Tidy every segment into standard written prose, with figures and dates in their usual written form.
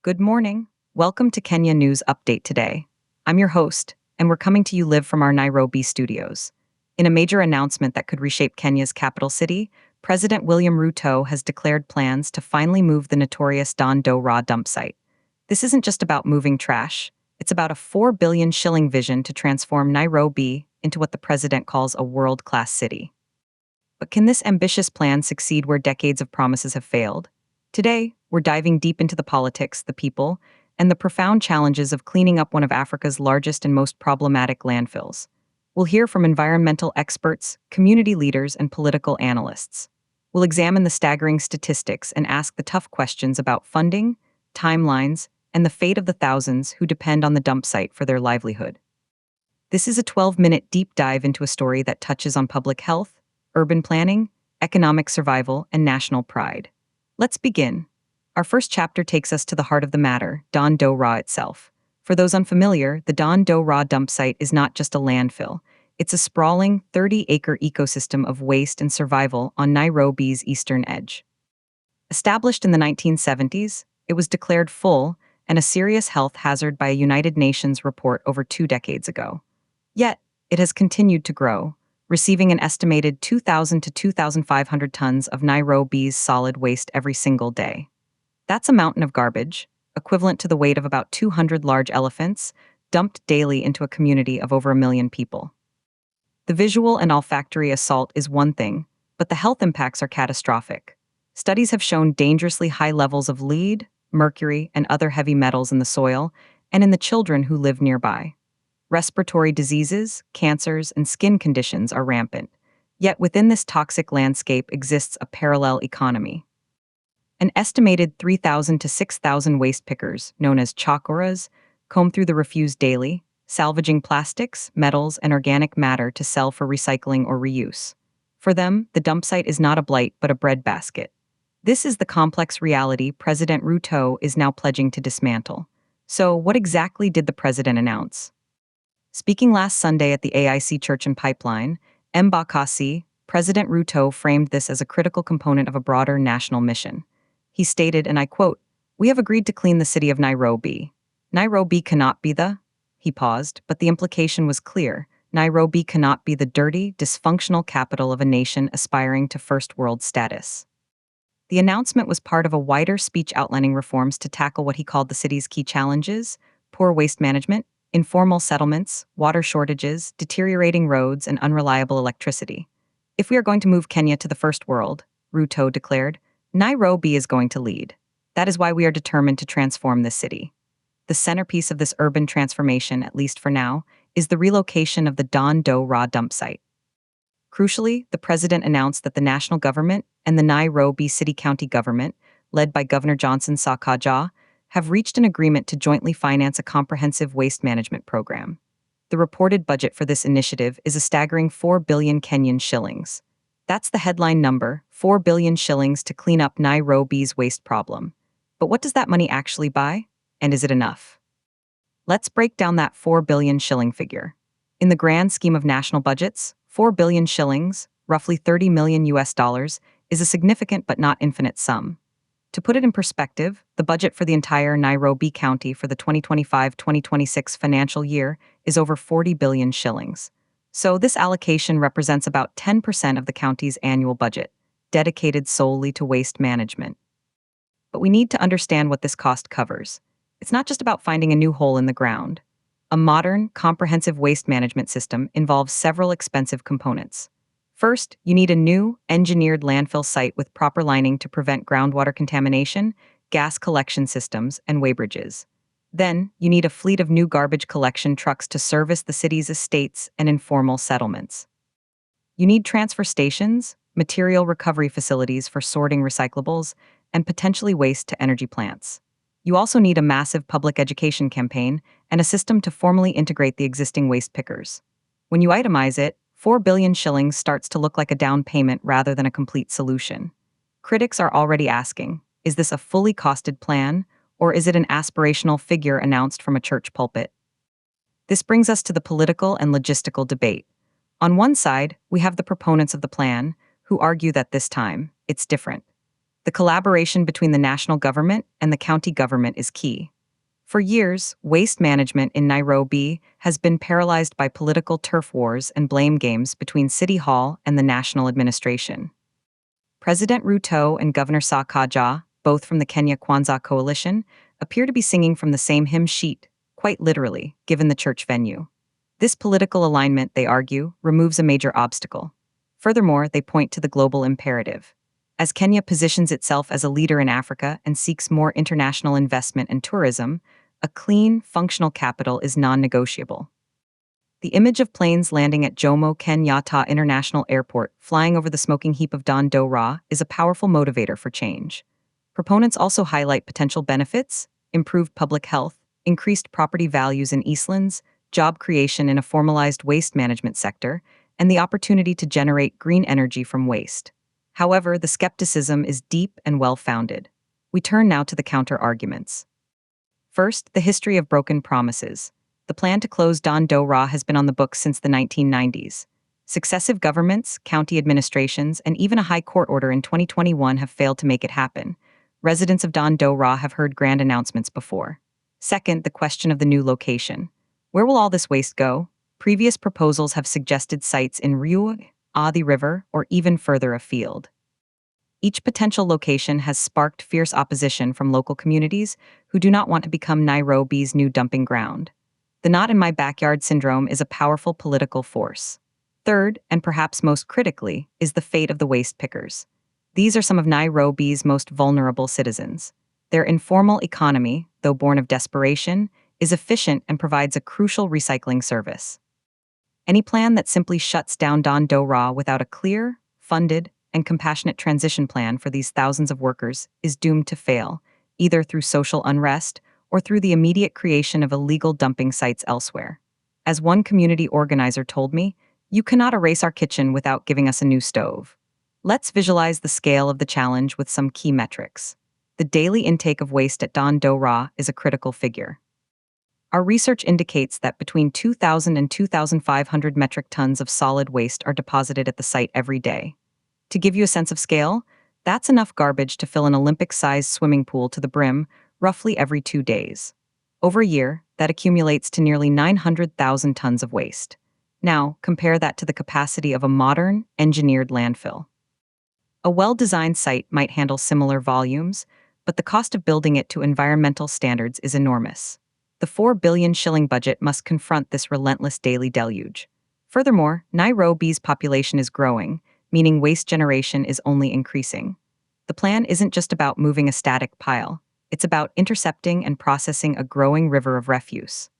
Good morning. Welcome to Kenya News Update today. I'm your host, and we're coming to you live from our Nairobi studios. In a major announcement that could reshape Kenya's capital city, President William Ruto has declared plans to finally move the notorious Dandora dumpsite. This isn't just about moving trash, it's about a 4 billion shilling vision to transform Nairobi into what the president calls a world-class city. But can this ambitious plan succeed where decades of promises have failed? Today, we're diving deep into the politics, the people, and the profound challenges of cleaning up one of Africa's largest and most problematic landfills. We'll hear from environmental experts, community leaders, and political analysts. We'll examine the staggering statistics and ask the tough questions about funding, timelines, and the fate of the thousands who depend on the dump site for their livelihood. This is a 12-minute deep dive into a story that touches on public health, urban planning, economic survival, and national pride. Let's begin. Our first chapter takes us to the heart of the matter, Dandora itself. For those unfamiliar, the Dandora dump site is not just a landfill. It's a sprawling, 30-acre ecosystem of waste and survival on Nairobi's eastern edge. Established in the 1970s, it was declared full and a serious health hazard by a United Nations report over 2 decades ago. Yet, it has continued to grow, receiving an estimated 2,000 to 2,500 tons of Nairobi's solid waste every single day. That's a mountain of garbage, equivalent to the weight of about 200 large elephants, dumped daily into a community of over 1 million people. The visual and olfactory assault is one thing, but the health impacts are catastrophic. Studies have shown dangerously high levels of lead, mercury, and other heavy metals in the soil and in the children who live nearby. Respiratory diseases, cancers, and skin conditions are rampant. Yet within this toxic landscape exists a parallel economy. An estimated 3,000 to 6,000 waste pickers, known as chakoras, comb through the refuse daily, salvaging plastics, metals, and organic matter to sell for recycling or reuse. For them, the dump site is not a blight but a breadbasket. This is the complex reality President Ruto is now pledging to dismantle. So, what exactly did the president announce? Speaking last Sunday at the AIC Church and Pipeline, Mbakasi, President Ruto framed this as a critical component of a broader national mission. He stated, and I quote, "We have agreed to clean the city of Nairobi. Nairobi cannot be the..." He paused, but the implication was clear. Nairobi cannot be the dirty, dysfunctional capital of a nation aspiring to first world status. The announcement was part of a wider speech outlining reforms to tackle what he called the city's key challenges: poor waste management, informal settlements, water shortages, deteriorating roads, and unreliable electricity. If we are going to move Kenya to the first world, Ruto declared, Nairobi is going to lead. That is why we are determined to transform this city. The centerpiece of this urban transformation, at least for now, is the relocation of the Dandora dump site. Crucially, the president announced that the national government and the Nairobi City County government, led by Governor Johnson Sakaja, have reached an agreement to jointly finance a comprehensive waste management program. The reported budget for this initiative is a staggering 4 billion Kenyan shillings. That's the headline number, 4 billion shillings to clean up Nairobi's waste problem. But what does that money actually buy? And is it enough? Let's break down that 4 billion shilling figure. In the grand scheme of national budgets, 4 billion shillings, roughly 30 million US dollars, is a significant but not infinite sum. To put it in perspective, the budget for the entire Nairobi County for the 2025-2026 financial year is over 40 billion shillings. So this allocation represents about 10% of the county's annual budget, dedicated solely to waste management. But we need to understand what this cost covers. It's not just about finding a new hole in the ground. A modern, comprehensive waste management system involves several expensive components. First, you need a new, engineered landfill site with proper lining to prevent groundwater contamination, gas collection systems, and weighbridges. Then, you need a fleet of new garbage collection trucks to service the city's estates and informal settlements. You need transfer stations, material recovery facilities for sorting recyclables, and potentially waste-to-energy plants. You also need a massive public education campaign and a system to formally integrate the existing waste pickers. When you itemize it, 4 billion shillings starts to look like a down payment rather than a complete solution. Critics are already asking, is this a fully costed plan, or is it an aspirational figure announced from a church pulpit? This brings us to the political and logistical debate. On one side, we have the proponents of the plan, who argue that this time, it's different. The collaboration between the national government and the county government is key. For years, waste management in Nairobi has been paralyzed by political turf wars and blame games between City Hall and the national administration. President Ruto and Governor Sakaja, both from the Kenya Kwanzaa coalition, appear to be singing from the same hymn sheet, quite literally, given the church venue. This political alignment, they argue, removes a major obstacle. Furthermore, they point to the global imperative. As Kenya positions itself as a leader in Africa and seeks more international investment and tourism, a clean, functional capital is non-negotiable. The image of planes landing at Jomo Kenyatta International Airport, flying over the smoking heap of Dandora, is a powerful motivator for change. Proponents also highlight potential benefits: improved public health, increased property values in Eastlands, job creation in a formalized waste management sector, and the opportunity to generate green energy from waste. However, the skepticism is deep and well-founded. We turn now to the counter-arguments. First, the history of broken promises. The plan to close Dandora has been on the books since the 1990s. Successive governments, county administrations, and even a high court order in 2021 have failed to make it happen. Residents of Dandora have heard grand announcements before. Second, the question of the new location. Where will all this waste go? Previous proposals have suggested sites in Ruto, the River, or even further afield. Each potential location has sparked fierce opposition from local communities who do not want to become Nairobi's new dumping ground. The not in my backyard syndrome is a powerful political force. Third, and perhaps most critically, is the fate of the waste pickers. These are some of Nairobi's most vulnerable citizens. Their informal economy, though born of desperation, is efficient and provides a crucial recycling service. Any plan that simply shuts down Dandora without a clear, funded, and compassionate transition plan for these thousands of workers is doomed to fail, either through social unrest or through the immediate creation of illegal dumping sites elsewhere. As one community organizer told me, "You cannot erase our kitchen without giving us a new stove." Let's visualize the scale of the challenge with some key metrics. The daily intake of waste at Dandora is a critical figure. Our research indicates that between 2,000 and 2,500 metric tons of solid waste are deposited at the site every day. To give you a sense of scale, that's enough garbage to fill an Olympic-sized swimming pool to the brim roughly every 2 days. Over a year, that accumulates to nearly 900,000 tons of waste. Now, compare that to the capacity of a modern, engineered landfill. A well-designed site might handle similar volumes, but the cost of building it to environmental standards is enormous. The 4 billion shilling budget must confront this relentless daily deluge. Furthermore, Nairobi's population is growing, meaning waste generation is only increasing. The plan isn't just about moving a static pile, it's about intercepting and processing a growing river of refuse.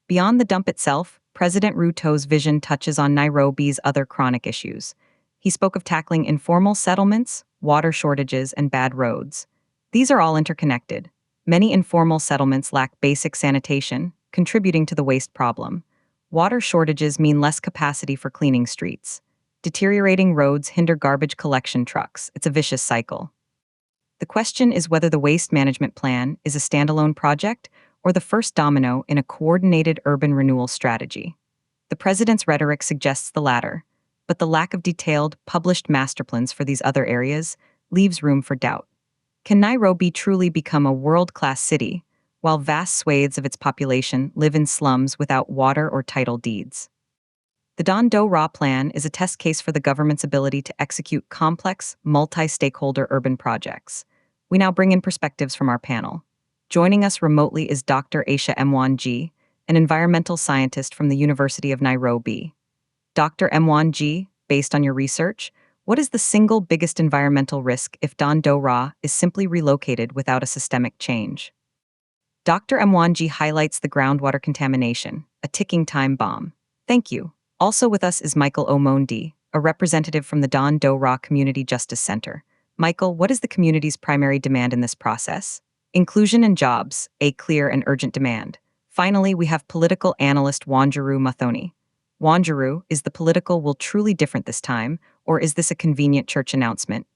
Beyond the dump itself, President Ruto's vision touches on Nairobi's other chronic issues. He spoke of tackling informal settlements, water shortages, and bad roads. These are all interconnected. Many informal settlements lack basic sanitation, contributing to the waste problem. Water shortages mean less capacity for cleaning streets. Deteriorating roads hinder garbage collection trucks. It's a vicious cycle. The question is whether the waste management plan is a standalone project or the first domino in a coordinated urban renewal strategy. The president's rhetoric suggests the latter, but the lack of detailed, published master plans for these other areas leaves room for doubt. Can Nairobi truly become a world-class city, while vast swathes of its population live in slums without water or title deeds? The Dandora plan is a test case for the government's ability to execute complex, multi-stakeholder urban projects. We now bring in perspectives from our panel. Joining us remotely is Dr. Aisha Mwangi, an environmental scientist from the University of Nairobi. Dr. Mwangi, based on your research, what is the single biggest environmental risk if Dandora is simply relocated without a systemic change? Dr. Mwangi highlights the groundwater contamination, a ticking time bomb. Thank you. Also with us is Michael Omondi, a representative from the Dandora Community Justice Center. Michael, what is the community's primary demand in this process? Inclusion and jobs, a clear and urgent demand. Finally, we have political analyst Wanjiru Mathoni. Wanjiru, is the political will truly different this time, or is this a convenient church announcement?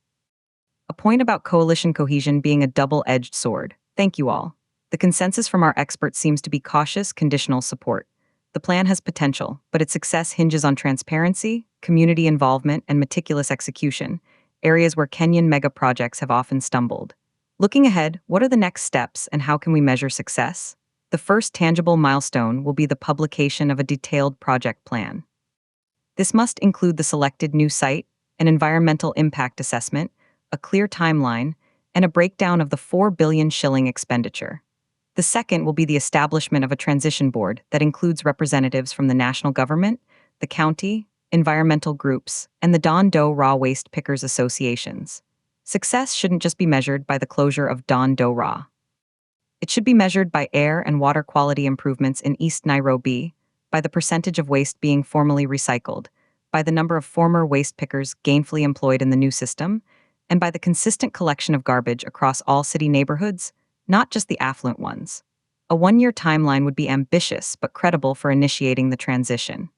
A point about coalition cohesion being a double-edged sword. Thank you all. The consensus from our experts seems to be cautious, conditional support. The plan has potential, but its success hinges on transparency, community involvement, and meticulous execution. areas where Kenyan mega projects have often stumbled. Looking ahead, what are the next steps and how can we measure success? The first tangible milestone will be the publication of a detailed project plan. This must include the selected new site, an environmental impact assessment, a clear timeline, and a breakdown of the 4 billion shilling expenditure. The second will be the establishment of a transition board that includes representatives from the national government, the county, environmental groups, and the Dandora waste pickers associations. Success shouldn't just be measured by the closure of Dandora. It should be measured by air and water quality improvements in East Nairobi, by the percentage of waste being formally recycled, by the number of former waste pickers gainfully employed in the new system, and by the consistent collection of garbage across all city neighborhoods, not just the affluent ones. A 1-year timeline would be ambitious but credible for initiating the transition.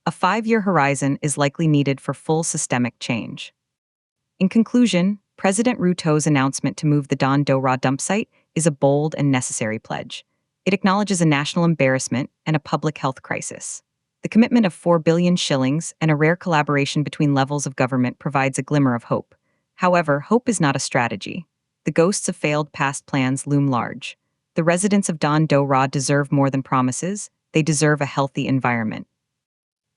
A 5-year horizon is likely needed for full systemic change. In conclusion, President Ruto's announcement to move the Dandora Dumpsite is a bold and necessary pledge. It acknowledges a national embarrassment and a public health crisis. The commitment of 4 billion shillings and a rare collaboration between levels of government provides a glimmer of hope. However, hope is not a strategy. The ghosts of failed past plans loom large. The residents of Dandora deserve more than promises. They deserve a healthy environment.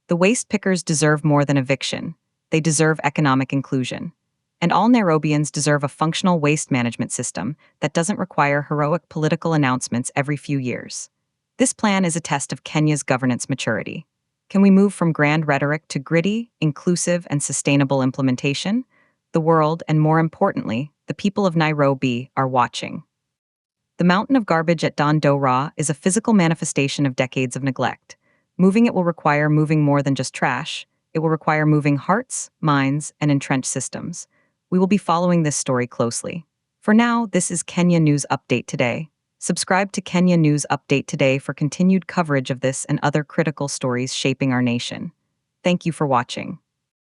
The waste pickers deserve more than eviction. They deserve economic inclusion. And all Nairobians deserve a functional waste management system that doesn't require heroic political announcements every few years. This plan is a test of Kenya's governance maturity. Can we move from grand rhetoric to gritty, inclusive, and sustainable implementation? The world, and more importantly, the people of Nairobi, are watching. The mountain of garbage at Dandora is a physical manifestation of decades of neglect. Moving it will require moving more than just trash. It will require moving hearts, minds, and entrenched systems. We will be following this story closely. For now, this is Kenya News Update Today. Subscribe to Kenya News Update Today for continued coverage of this and other critical stories shaping our nation. Thank you for watching.